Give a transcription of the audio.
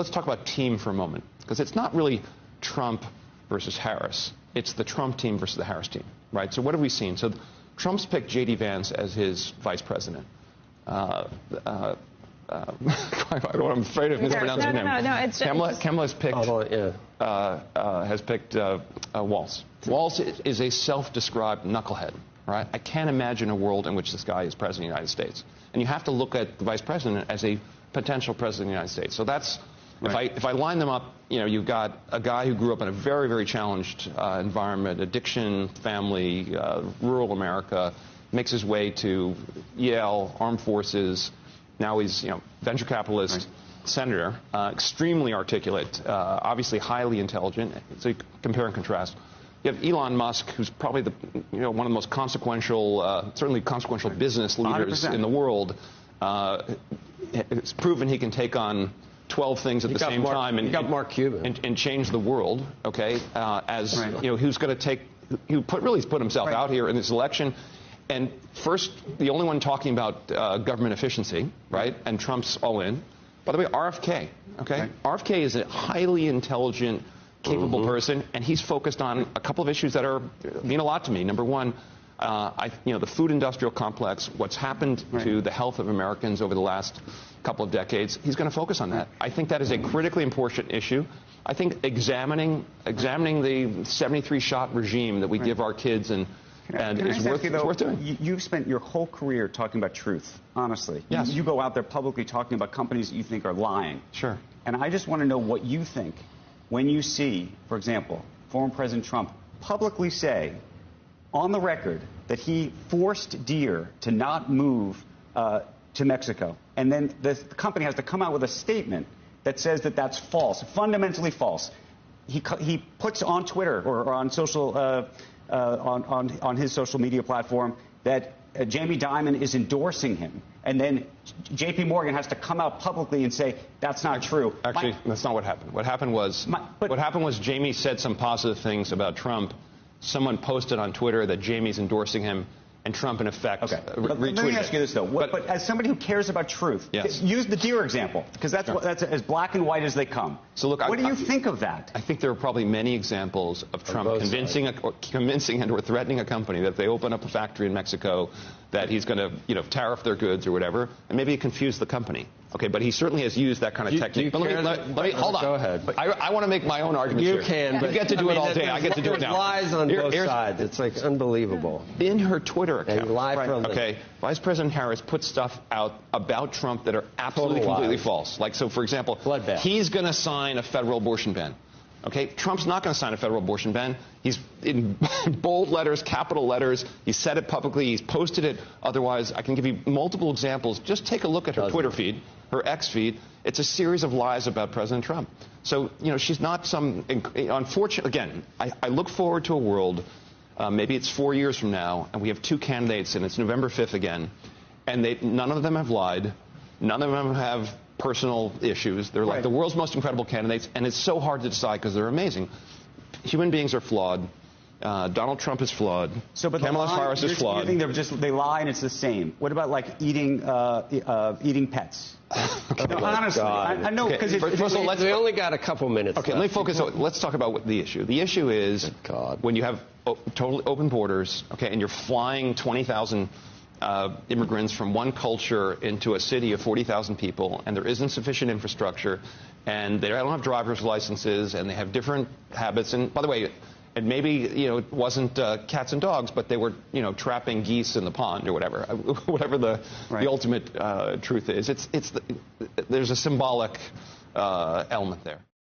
let's talk about team for a moment, because it's not really Trump versus Harris. It's the Trump team versus the Harris team, right? So what have we seen? So Trump's picked J.D. Vance as his vice president. I'm afraid of mispronouncing him. Kamala's picked, has picked Walz. Walz is a self-described knucklehead, right? I can't imagine a world in which this guy is president of the United States. And you have to look at the vice president as a potential president of the United States. So that's, right. If I line them up, you know, you've got a guy who grew up in a very, very challenged environment, addiction, family, rural America, makes his way to Yale, armed forces. Now he's, you know, venture capitalist, senator, extremely articulate, obviously highly intelligent. So you compare and contrast. You have Elon Musk, who's probably the, you know, one of the most consequential, certainly consequential business leaders 100%. In the world. It's proven he can take on 12 things at the same time and change the world. Okay, you know, who's going to take? He's put himself out here in this election. And first, the only one talking about government efficiency, right? And Trump's all in. By the way, RFK, okay? Right. RFK is a highly intelligent, capable person, and he's focused on a couple of issues that mean a lot to me. Number one, you know, the food industrial complex, what's happened to the health of Americans over the last couple of decades. He's going to focus on that. I think that is a critically important issue. I think examining the 73-shot regime that we give our kids and it's worth doing. You've spent your whole career talking about truth, honestly. Yes. You go out there publicly talking about companies that you think are lying. Sure. And I just want to know what you think when you see, for example, former President Trump publicly say on the record that he forced Deere to not move to Mexico. And then the company has to come out with a statement that says that that's false, fundamentally false. He puts on Twitter or on social on his social media platform that Jamie Dimon is endorsing him. And then J.P. Morgan has to come out publicly and say that's not true. Actually, that's not what happened. What happened was Jamie said some positive things about Trump. Someone posted on Twitter that Jamie's endorsing him, and Trump, in effect, retweeted. Let me ask you this, though. But as somebody who cares about truth, use the Deere example, because that's as black and white as they come. So look, what do you think of that? I think there are probably many examples of Trump convincing and or threatening a company that if they open up a factory in Mexico, that he's going to, you know, tariff their goods or whatever, and maybe confuse the company. Okay, but he certainly has used that kind of technique. But let me hold on. Go ahead. I want to make my own argument. You can, but you get to do it all day. I get to do it now. Lies on both sides. It's like unbelievable. In her Twitter account, okay, Vice President Harris put stuff out about Trump that are absolutely completely false. Like, so for example, he's going to sign a federal abortion ban. Okay, Trump's not going to sign a federal abortion ban. He's in bold letters, capital letters. He said it publicly. He's posted it. Otherwise, I can give you multiple examples. Just take a look at her Twitter feed, her X feed. It's a series of lies about President Trump. So, you know, she's not some, unfortunate, again, I look forward to a world, maybe it's 4 years from now, and we have two candidates, and it's November 5th again, and none of them have lied. None of them have personal issues. They're like the world's most incredible candidates, and it's so hard to decide because they're amazing. Human beings are flawed. Donald Trump is flawed. Kamala Harris is flawed. You think they lie and it's the same? What about like eating pets? No, honestly, I know because we only got a couple minutes. Okay, let me focus. Let's talk about the issue. The issue is when you have totally open borders, okay, and you're flying 20,000 immigrants from one culture into a city of 40,000 people, and there isn't sufficient infrastructure, and they don't have driver's licenses, and they have different habits. And by the way, and maybe, you know, it wasn't cats and dogs, but they were, you know, trapping geese in the pond or whatever, whatever the ultimate truth is. There's a symbolic element there.